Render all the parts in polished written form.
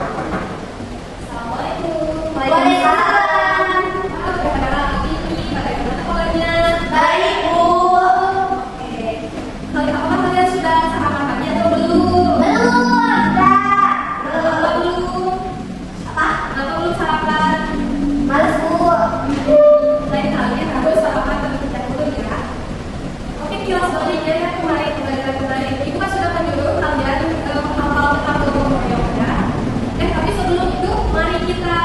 Assalamualaikum. Waalaikumsalam. Bagaimana kabarnya? Baik, Bu. Oke. Apakah kalian sudah sarapan pagi atau belum? Belum, sudah. Belum. Apa? Kenapa belum sarapan? Males, Bu. Lain kali harus sarapan terlebih dahulu ya. Oke, kilas balik ya kemarin. Ibu kan sudah menyuruh kalian hal-hal tentang gotong royong ya. Tapi sebelum itu mari kita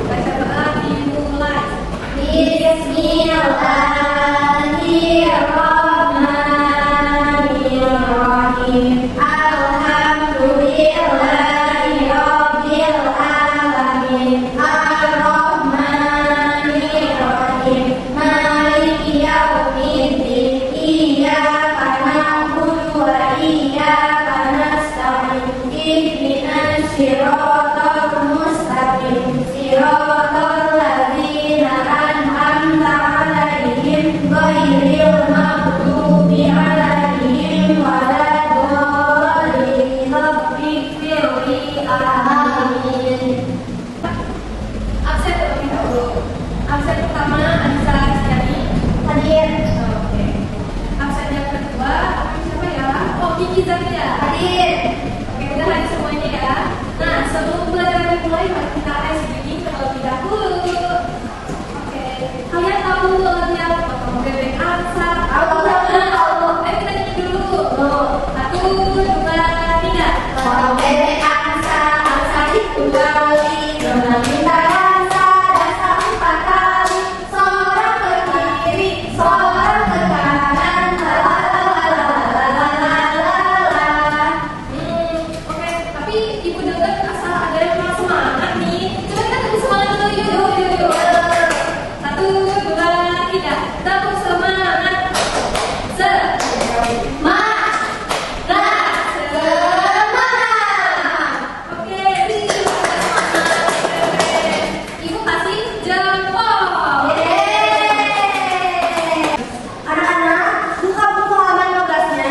baca doa dimulai. Bismillahirrahmanirrahim. Alhamdulillahi rabbil alamin. Ar-Rahmanir-Rahim. Maliki yaumiddin. Iyyaka na'budu wa iyyaka nasta'in. Ihdinas siratal mustaqim. Siratal ladzina an'amta 'alaihim ghairil maghdubi 'alaihim waladdallin. Rabbighfirli. Amin. Absen terlebih dahulu. Absen pertama Anissa Rizkyani. Hadir. Oke. Absen yang kedua siapa ya? Oh, Kiki Zakia. Hadir. Oke, udah hadir semuanya ya. Nah, sebelum pelajaran dimulai, mari kita SBG terlebih dahulu. Oke. Kalian tahu lagunya potong bebek angsa? Tahu. Ayo kita nyanyi dulu. 1, 2, 3. Potong bebek angsa, angsa itu kali. Meminta angsa dasar 4 kali. Seorang ke kiri, seorang ke kanan. Oke, tapi ibu dengar asal ada yang kurang semangat nih. Coba kita tepuk semangat dulu yuk. 1, 2, 3. Tepuk semangat. Oke, ibu kasih jempol. Anak-anak, buka buku halaman 15-nya.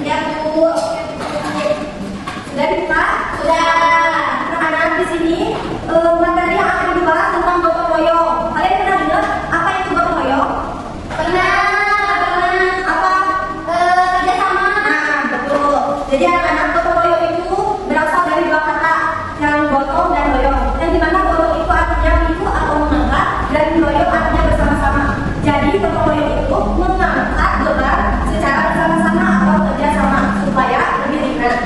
Ya, Bu. Sudah dibuka? Sudah. Anak-anak, di sini materi yang akan dibahas tentang gotong royong. Kalian pernah dengar apa itu gotong royong? Pernah. Apa? Kerjasama. Nah, betul. Jadi anak-anak, gotong royong itu berasal dari dua kata, yang gotong dan royong. Yang dimana gotong itu artinya itu atau mengangkat, dan royong artinya bersama-sama. Jadi gotong royong itu mengangkat beban secara bersama-sama atau kerjasama supaya lebih ringan.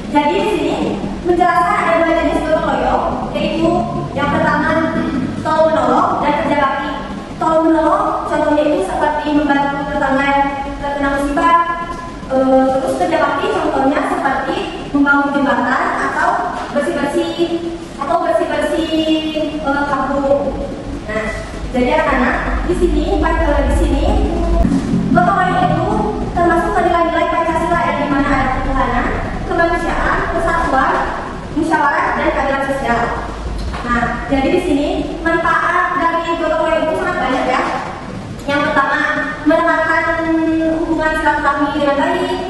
Jadi di sini menjelaskan ada dua jenis gotong royong, yaitu yang pertama tolong menolong dan kerja bakti. Tolong menolong contohnya itu seperti membantu tetangga yang terkena musibah. Terus kerja bakti contohnya seperti membangun jembatan atau bersih-bersih kampung. Nah, jadi anak-anak di sini gotong royong itu termasuk ke nilai-nilai Pancasila yang dimana ada ketuhanan, kemanusiaan, persatuan, musyawarah dan keadilan sosial. Nah, jadi di sini manfaat dari gotong royong itu sangat banyak ya. Yang pertama, menekankan hubungan silaturahmi dengan baik,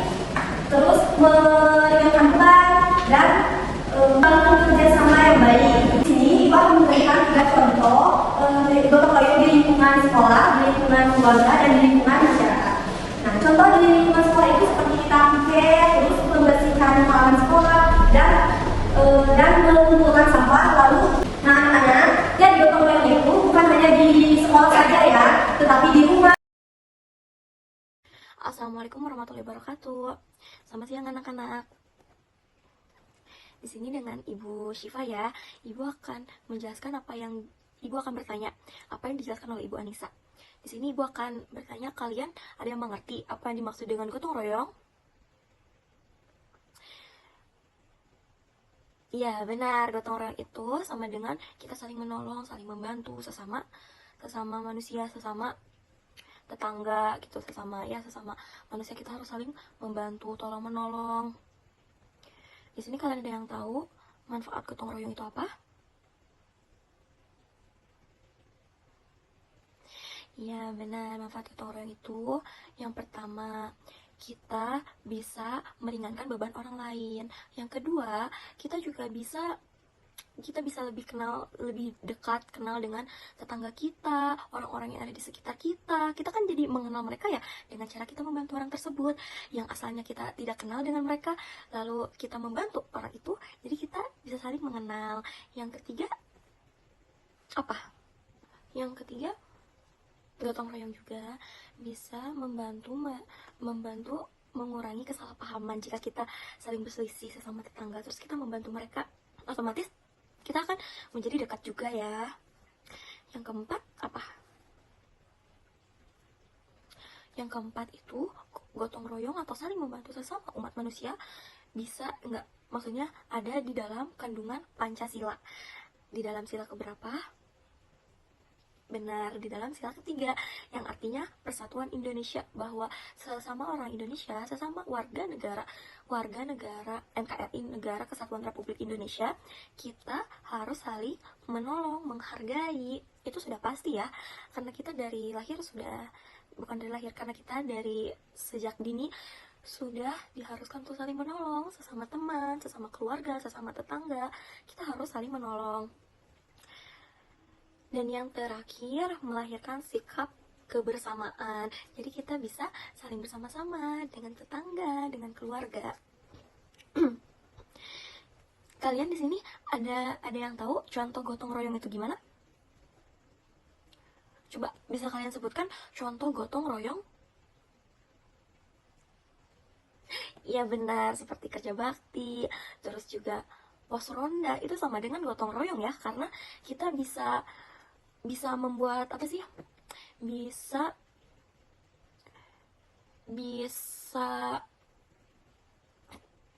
terus meringankan beban dan membangun kerjasama yang baik. Di sini Ibu akan memberikan 3 contoh gotong royong di lingkungan sekolah, di lingkungan keluarga, dan di lingkungan masyarakat. Nah, contoh di lingkungan sekolah itu seperti kita piket, terus membersihkan halaman sekolah dan mengumpulkan sampah. Lalu, nah anak-anak, jadi gotong royong itu bukan hanya di sekolah saja ya, tetapi di rumah. Assalamualaikum warahmatullahi wabarakatuh. Selamat siang anak-anak. Di sini dengan Ibu Syifa ya. Ibu akan bertanya apa yang dijelaskan oleh Ibu Anissa. Di sini Ibu akan bertanya, kalian ada yang mengerti apa yang dimaksud dengan gotong royong? Iya, benar. Gotong royong itu sama dengan kita saling menolong, saling membantu sesama manusia, sesama tetangga gitu, sesama manusia, kita harus saling membantu, tolong menolong. Di sini kalian ada yang tahu manfaat gotong royong itu apa? Iya benar, manfaat gotong royong itu yang pertama, kita bisa meringankan beban orang lain. Yang kedua, kita juga bisa lebih dekat kenal dengan tetangga kita, orang-orang yang ada di sekitar kita. Kita kan jadi mengenal mereka ya dengan cara kita membantu orang tersebut yang asalnya kita tidak kenal dengan mereka, lalu kita membantu orang itu, jadi kita bisa saling mengenal. Yang ketiga apa? Yang ketiga, gotong royong juga bisa membantu mengurangi kesalahpahaman. Jika kita saling berselisih sesama tetangga, terus kita membantu mereka, otomatis kita akan menjadi dekat juga ya. Yang keempat apa? Yang keempat itu gotong royong atau saling membantu sesama umat manusia bisa maksudnya ada di dalam kandungan Pancasila. Di dalam sila keberapa? Benar, di dalam sila ketiga, yang artinya persatuan Indonesia, bahwa sesama orang Indonesia, sesama warga negara NKRI, Negara Kesatuan Republik Indonesia, kita harus saling menolong, menghargai. Itu sudah pasti ya, karena kita dari lahir karena kita dari sejak dini sudah diharuskan untuk saling menolong, sesama teman, sesama keluarga, sesama tetangga, kita harus saling menolong. Dan yang terakhir, melahirkan sikap kebersamaan. Jadi kita bisa saling bersama-sama dengan tetangga, dengan keluarga. Kalian di sini ada yang tahu contoh gotong royong itu gimana? Coba bisa kalian sebutkan contoh gotong royong? Iya benar, seperti kerja bakti, terus juga pos ronda, itu sama dengan gotong royong ya, karena kita bisa membuat apa sih? Bisa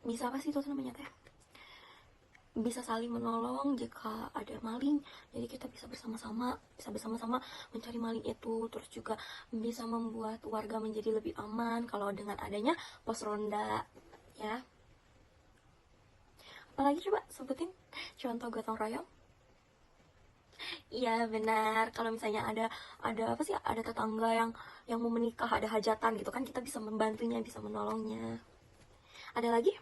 apa sih itu namanya teh? Bisa saling menolong jika ada maling, jadi kita bisa bersama-sama mencari maling itu. Terus juga bisa membuat warga menjadi lebih aman kalau dengan adanya pos ronda ya. Apalagi coba sebutin contoh gotong royong? Iya benar, kalau misalnya ada apa sih, ada tetangga yang mau menikah, ada hajatan gitu kan, kita bisa membantunya, bisa menolongnya. Ada lagi?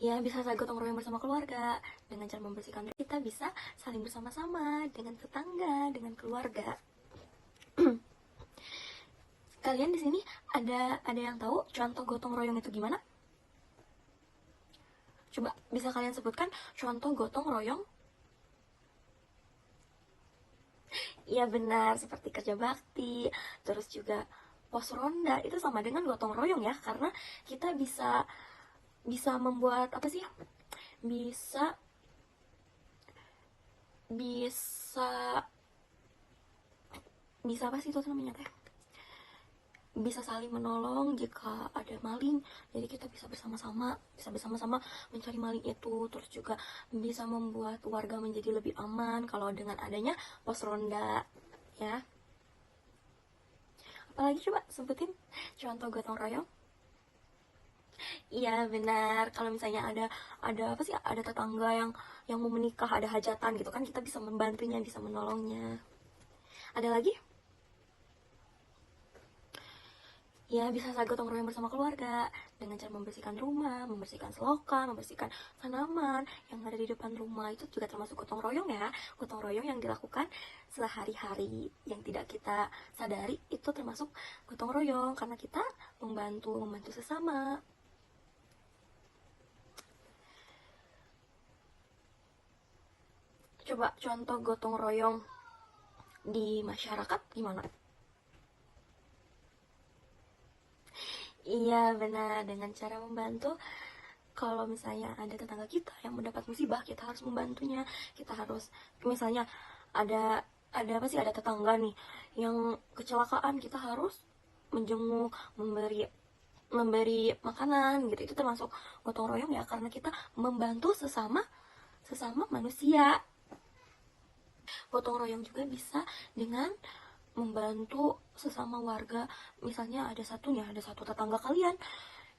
Ya, bisa saling gotong royong bersama keluarga dengan cara membersihkan. Kita bisa saling bersama-sama dengan tetangga, dengan keluarga. Kalian di sini ada yang tahu contoh gotong royong itu gimana? Coba bisa kalian sebutkan contoh gotong royong? Iya benar, seperti kerja bakti, terus juga pos ronda, itu sama dengan gotong royong ya, karena kita bisa membuat apa sih? Bisa apa sih itu namanya teh? Bisa saling menolong jika ada maling, jadi kita bisa bersama-sama mencari maling itu. Terus juga bisa membuat warga menjadi lebih aman kalau dengan adanya pos ronda ya. Apalagi coba sebutin contoh gotong royong? Iya benar, kalau misalnya ada apa sih, ada tetangga yang mau menikah, ada hajatan gitu kan, kita bisa membantunya, bisa menolongnya. Ada lagi? Ya, bisa saling gotong royong bersama keluarga dengan cara membersihkan rumah, membersihkan selokan, membersihkan tanaman yang ada di depan rumah. Itu juga termasuk gotong royong ya. Gotong royong yang dilakukan sehari-hari yang tidak kita sadari, itu termasuk gotong royong karena kita membantu sesama. Coba contoh gotong royong di masyarakat gimana? Iya benar, dengan cara membantu. Kalau misalnya ada tetangga kita yang mendapat musibah, kita harus membantunya. Kita harus, misalnya ada apa sih, ada tetangga nih yang kecelakaan, kita harus menjenguk, memberi makanan gitu. Itu termasuk gotong royong ya, karena kita membantu sesama manusia. Gotong royong juga bisa dengan membantu sesama warga. Misalnya ada satu tetangga kalian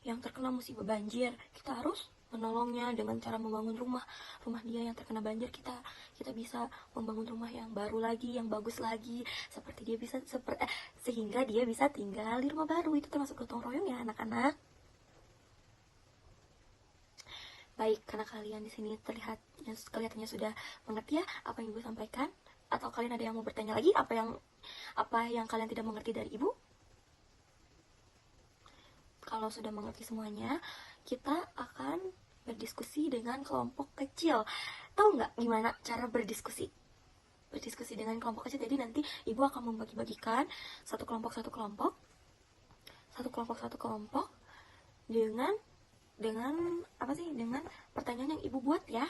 yang terkena musibah banjir, kita harus menolongnya dengan cara membangun rumah dia yang terkena banjir. Kita bisa membangun rumah yang baru lagi, yang bagus lagi, seperti dia bisa sehingga dia bisa tinggal di rumah baru. Itu termasuk gotong royong ya anak-anak. Baik, karena kalian di sini kelihatannya sudah mengerti ya apa yang ibu sampaikan, atau kalian ada yang mau bertanya lagi apa yang kalian tidak mengerti dari ibu? Kalau sudah mengerti semuanya, kita akan berdiskusi dengan kelompok kecil. Tahu nggak gimana cara berdiskusi? Berdiskusi dengan kelompok kecil. Jadi nanti ibu akan membagi-bagikan satu kelompok dengan apa sih? Dengan pertanyaan yang ibu buat ya.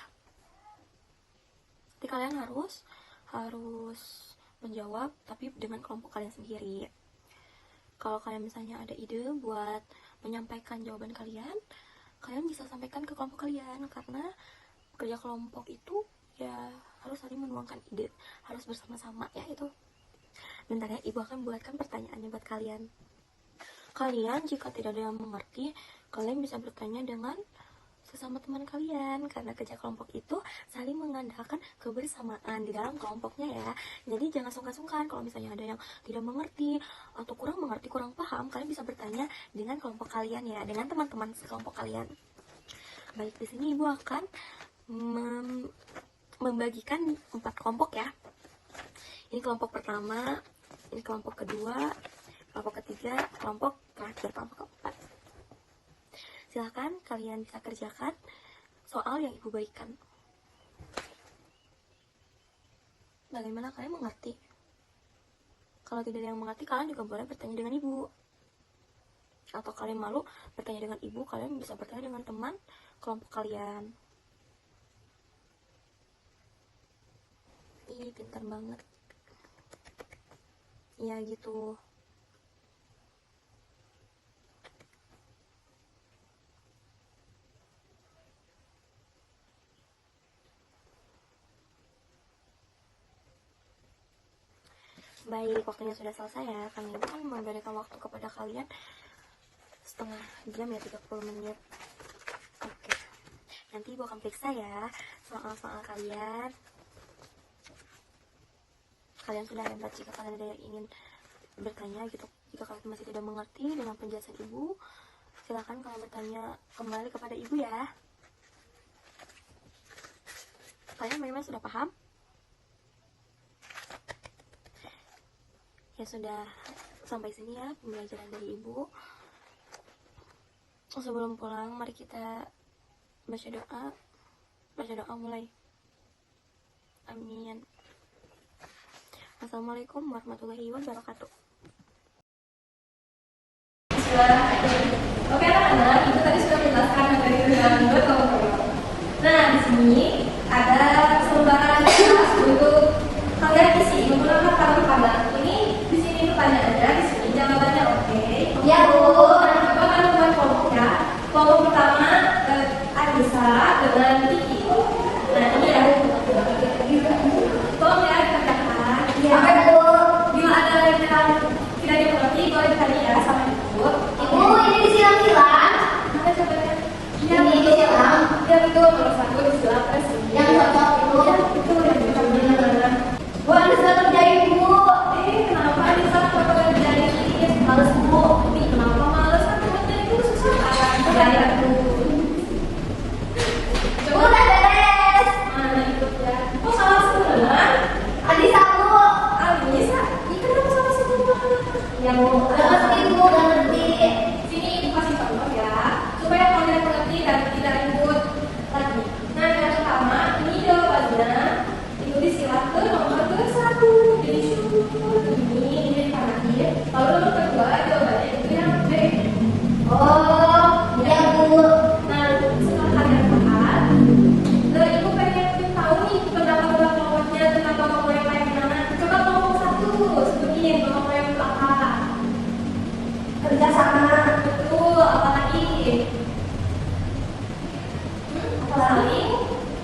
Jadi kalian harus menjawab, tapi dengan kelompok kalian sendiri. Kalau kalian misalnya ada ide buat menyampaikan jawaban kalian bisa sampaikan ke kelompok kalian, karena kerja kelompok itu ya harus saling menuangkan ide, harus bersama-sama ya. Itu bentar ya, ibu akan buatkan pertanyaannya buat kalian. Kalian jika tidak ada yang mengerti, kalian bisa bertanya dengan sesama teman kalian, karena kerja kelompok itu saling mengandalkan kebersamaan di dalam kelompoknya ya. Jadi jangan sungkan-sungkan kalau misalnya ada yang tidak mengerti atau kurang paham, kalian bisa bertanya dengan kelompok kalian ya, dengan teman-teman sekelompok kalian. Baik, di sini ibu akan membagikan 4 kelompok ya. Ini kelompok pertama, ini kelompok kedua, kelompok ketiga, kelompok terakhir, kelompok keempat. Silakan kalian bisa kerjakan soal yang ibu berikan. Bagaimana kalian mengerti? Kalau tidak ada yang mengerti, kalian juga boleh bertanya dengan ibu. Atau kalian malu bertanya dengan ibu, kalian bisa bertanya dengan teman kelompok kalian. Ih, pintar banget. Ya gitu. Baik, waktunya sudah selesai ya. Kami akan memberikan waktu kepada kalian setengah jam ya, 30 menit. Oke. Nanti ibu akan periksa ya soal-soal kalian. Kalian sudah hebat jika kalian ada yang ingin bertanya gitu. Jika kalian masih tidak mengerti dengan penjelasan ibu, silakan kalian bertanya kembali kepada ibu ya. Kalian memang sudah paham? Ya sudah, sampai sini ya pembelajaran dari ibu. Sebelum pulang, mari kita baca doa mulai. Amin. Assalamualaikum warahmatullahi wabarakatuh. Oke anak-anak, itu tadi sudah menjelaskan dari gotong royong. Nah, di sini ada selembaran kertas untuk kalian isi menggunakan kartu padat. Ini di sini pertanyaannya, di sini jawabannya. Oke. Ya Bu. Nah, coba kalian buat kelompok ya. Kelompok pertama Anissa dengan Kiki. Nah, ini ya. Tolong ya dikerjakan. Ya. Oke Bu. Bila ada yang tidak dimengerti, boleh ditanya ya sama Ibu. Ibu, ini disilang-silang. Mana coba ya? Ini disilang. Ya betul, nomor 1 disilang terus. Yang cocok Ibu. Ya betul, yang cocok benar. Bu, Anissa kerjain Bu. Kenapa Anissa coba kerjain ini? Males Bu. Ini kenapa males? Kan kerjain itu susah kan? Ya Bu. Bu, udah beres. Mana itu ya? Kok salah semua? Anissa Bu. Anissa? Ini kenapa salah semua? Ya Bu. Ibu udah ngerti. Sini Ibu kasih contoh ya, supaya kalian mengerti dan tidak ribut lagi. Nah, yang pertama ini jawabannya Ibu disilang ke nomor ke-1. Jadi syukur ini kanan kiri. Lalu nomor kedua jawabannya itu yang B. Oh, ya Bu. Nah, setelah kalian paham, Ibu pengen tahu nih pendapat kelompoknya tentang kelompok yang lain gimana. Coba kelompok 1 sebutin kelompok yang apa? Kerja sama. Betul, apalagi? Saling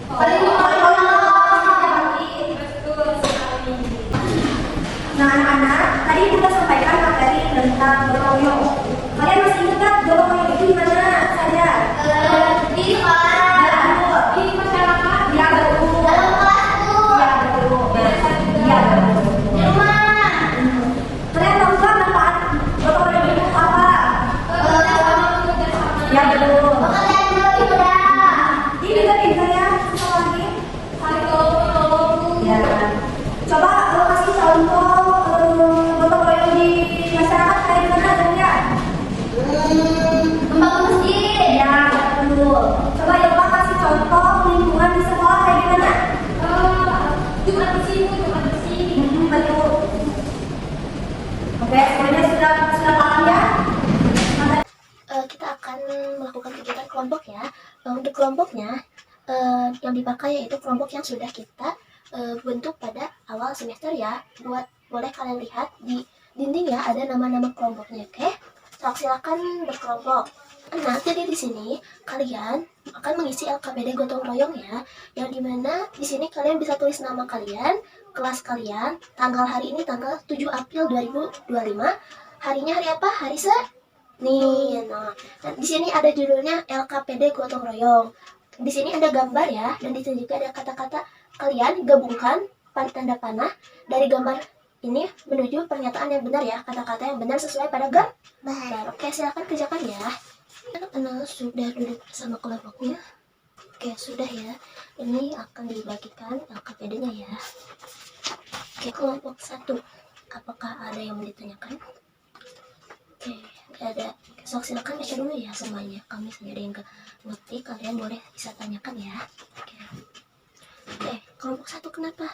menolong. Betul sekali. Nah anak-anak, tadi kita sampaikan materi tentang gotong royong. Kalian masih ingat gak gotong royong itu gimana? kelompok ya. Untuk kelompoknya yang dipakai yaitu kelompok yang sudah kita bentuk pada awal semester ya. Boleh kalian lihat di dinding ya, ada nama-nama kelompoknya. Oke, silakan berkelompok. Nah, jadi di sini kalian akan mengisi LKPD gotong royong ya, yang dimana di sini kalian bisa tulis nama kalian, kelas kalian, tanggal hari ini tanggal 7 April 2025, harinya hari apa? Hari Senin. Nah, dan di sini ada judulnya LKPD gotong royong. Di sini ada gambar ya, dan di sini juga ada kata-kata kalian gabungkan tanda panah dari gambar ini menuju pernyataan yang benar ya, kata-kata yang benar sesuai pada gambar. Oke, silakan kerjakan ya. Anak-anak sudah duduk bersama kelompoknya. Oke, sudah ya. Ini akan dibagikan LKPD-nya ya. Oke, kelompok 1. Apakah ada yang mau ditanyakan? Oke, nggak ada. Sok silakan baca dulu ya semuanya. Kami saja ada yang ngerti, kalian boleh bisa tanyakan ya. Oke, kelompok 1 kenapa?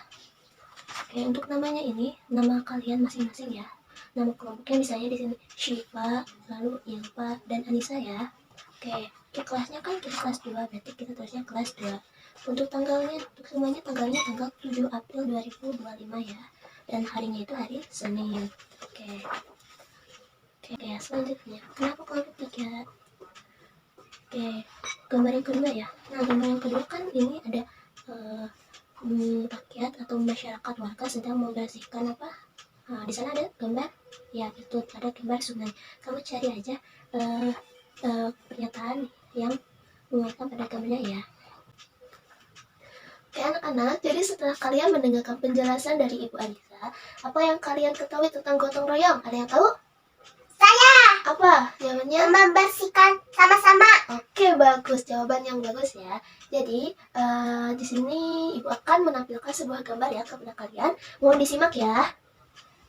Oke, untuk namanya ini, nama kalian masing-masing ya. Nama kelompoknya misalnya di sini Syifa, lalu Ilva dan Anissa ya. Oke, untuk kelasnya kan kita kelas 2, berarti kita tulisnya kelas 2. Untuk tanggalnya, untuk semuanya tanggalnya tanggal 7 April 2025 ya. Dan harinya itu hari Senin. Oke, selanjutnya, kenapa kelompok 3? Oke, gambar yang kedua ya. Nah, gambar yang kedua kan ini ada rakyat atau masyarakat warga sedang membersihkan apa? Nah, di sana ada gambar, ya betul, ada gambar sungai. Kamu cari aja pernyataan yang menguatkan pada gambarnya ya. Oke anak-anak, jadi setelah kalian mendengarkan penjelasan dari Ibu Anissa, apa yang kalian ketahui tentang gotong royong? Ada yang tahu? Saya Apa jawabannya? membersihkan sama-sama. Oke, bagus, jawaban yang bagus ya. Jadi di sini Ibu akan menampilkan sebuah gambar ya kepada kalian. Mohon disimak ya.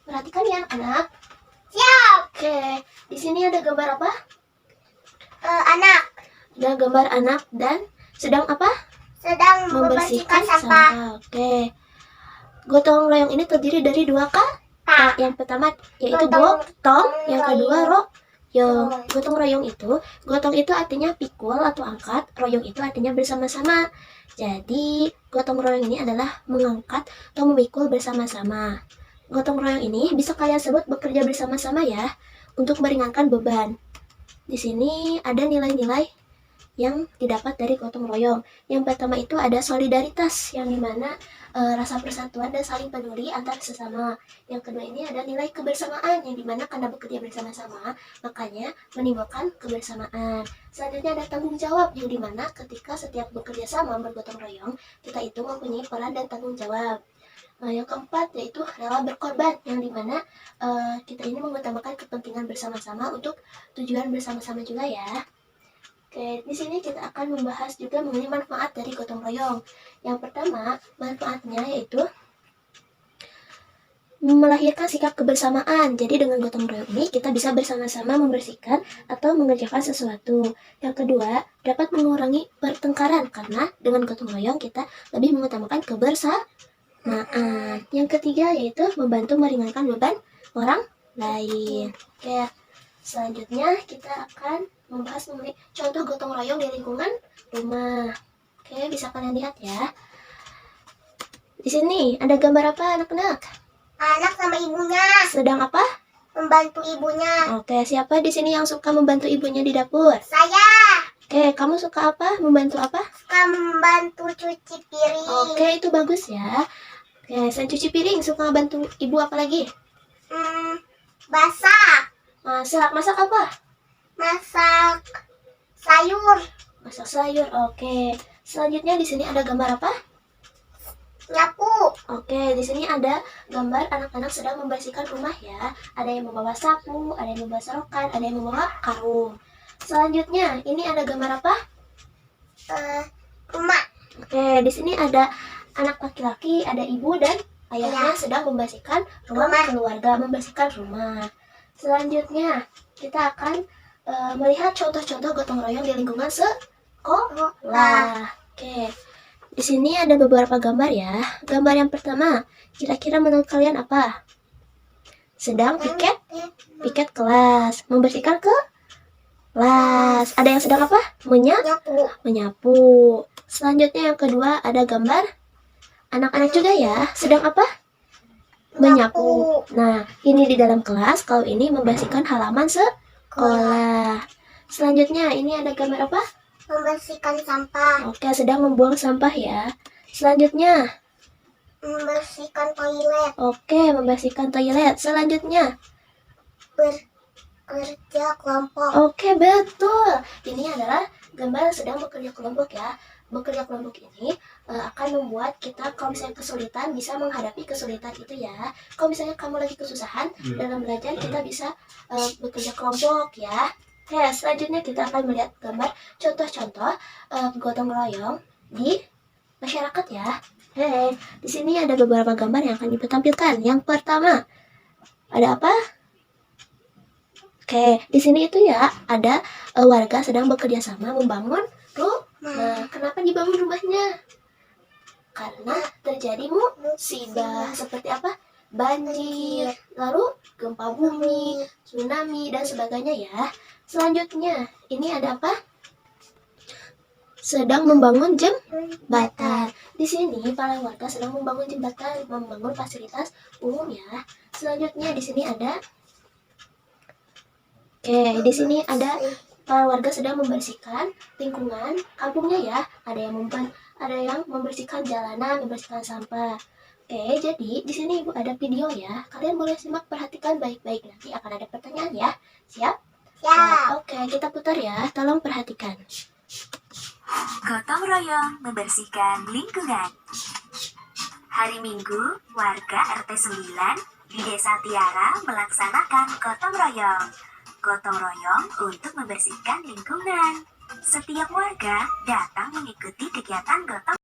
Perhatikan ya anak. Siap. Oke, di sini ada gambar apa? Anak Ada gambar anak dan sedang apa? sedang membersihkan sampah. Oke. Gotong royong ini terdiri dari 2 kata. Yang pertama yaitu gotong, yang kedua royong. Gotong royong gotong itu artinya pikul atau angkat, royong itu artinya bersama-sama. Jadi, gotong royong ini adalah mengangkat atau memikul bersama-sama. Gotong royong ini bisa kalian sebut bekerja bersama-sama ya, untuk meringankan beban. Di sini ada nilai-nilai yang didapat dari gotong royong. Yang pertama itu ada solidaritas, yang dimana rasa persatuan dan saling peduli antar sesama. Yang kedua ini ada nilai kebersamaan, yang dimana karena bekerja bersama-sama, makanya menimbulkan kebersamaan. Selanjutnya ada tanggung jawab, yang dimana ketika setiap bekerja sama bergotong royong, kita itu mempunyai peran dan tanggung jawab. Yang keempat yaitu rela berkorban, yang dimana kita ini mengutamakan kepentingan bersama-sama untuk tujuan bersama-sama juga ya. Oke, di sini kita akan membahas juga mengenai manfaat dari gotong royong. Yang pertama, manfaatnya yaitu melahirkan sikap kebersamaan. Jadi dengan gotong royong ini kita bisa bersama-sama membersihkan atau mengerjakan sesuatu. Yang kedua, dapat mengurangi pertengkaran karena dengan gotong royong kita lebih mengutamakan kebersamaan. Yang ketiga yaitu membantu meringankan beban orang lain. Oke, selanjutnya kita akan membahas mengenai contoh gotong royong di lingkungan rumah. Oke, bisa kalian lihat ya. Di sini ada gambar apa anak-anak? Anak sama ibunya Sedang apa? membantu ibunya. Oke, siapa di sini yang suka membantu ibunya di dapur? Saya Oke, kamu suka apa? Membantu apa? suka membantu cuci piring. Oke, itu bagus ya. Oke, selain cuci piring, suka bantu ibu apa lagi? Masak. Masak apa? Masak sayur. Masak sayur. Oke. Selanjutnya di sini ada gambar apa? Nyapu. Oke, di sini ada gambar anak-anak sedang membersihkan rumah ya. Ada yang membawa sapu, ada yang membawa serokan, ada yang membawa karung. Selanjutnya, ini ada gambar apa? Rumah. Oke, di sini ada anak laki-laki, ada ibu dan ayahnya sedang membersihkan ruang keluarga, membersihkan rumah. Selanjutnya, kita akan melihat contoh-contoh gotong royong di lingkungan sekolah. Oke. Di sini ada beberapa gambar ya. Gambar yang pertama, kira-kira menurut kalian apa? Sedang piket kelas, membersihkan las. Ada yang sedang apa? Nyapu. Menyapu. Selanjutnya yang kedua ada gambar anak-anak juga ya. Sedang apa? Menyapu. Nah, ini di dalam kelas. Kalau ini membersihkan halaman sekolah. Selanjutnya ini ada gambar apa? Membersihkan sampah. Oke, sedang membuang sampah ya. Selanjutnya, Membersihkan toilet. oke, membersihkan toilet. Selanjutnya, Bekerja kelompok. oke, betul. Ini adalah gambar sedang bekerja kelompok ya. Bekerja kelompok ini akan membuat kita kalau misalnya kesulitan bisa menghadapi kesulitan itu ya. Kalau misalnya kamu lagi kesusahan dalam belajar, kita bisa bekerja kelompok ya. Oke, selanjutnya kita akan melihat gambar contoh-contoh gotong royong di masyarakat ya. Di sini ada beberapa gambar yang akan ditampilkan. Yang pertama, ada apa? Oke, di sini itu ya ada warga sedang bekerja sama membangun rumah. Nah, kenapa dibangun rumahnya? Karena terjadi musibah seperti apa? Banjir, lalu gempa bumi, tsunami dan sebagainya ya. Selanjutnya, ini ada apa? Sedang membangun jembatan. Di sini para warga sedang membangun jembatan, membangun fasilitas umum ya. Selanjutnya di sini ada di sini ada para warga sedang membersihkan lingkungan kampungnya ya. Ada yang membersihkan jalanan, membersihkan sampah. Jadi di sini Ibu ada video ya. Kalian boleh simak, perhatikan baik-baik. Nanti akan ada pertanyaan ya. Siap? Ya. Oke, kita putar ya. Tolong perhatikan. Gotong royong membersihkan lingkungan. Hari Minggu, warga RT 9 di Desa Tiara melaksanakan gotong royong. Gotong royong untuk membersihkan lingkungan. Setiap warga datang mengikuti kegiatan gotong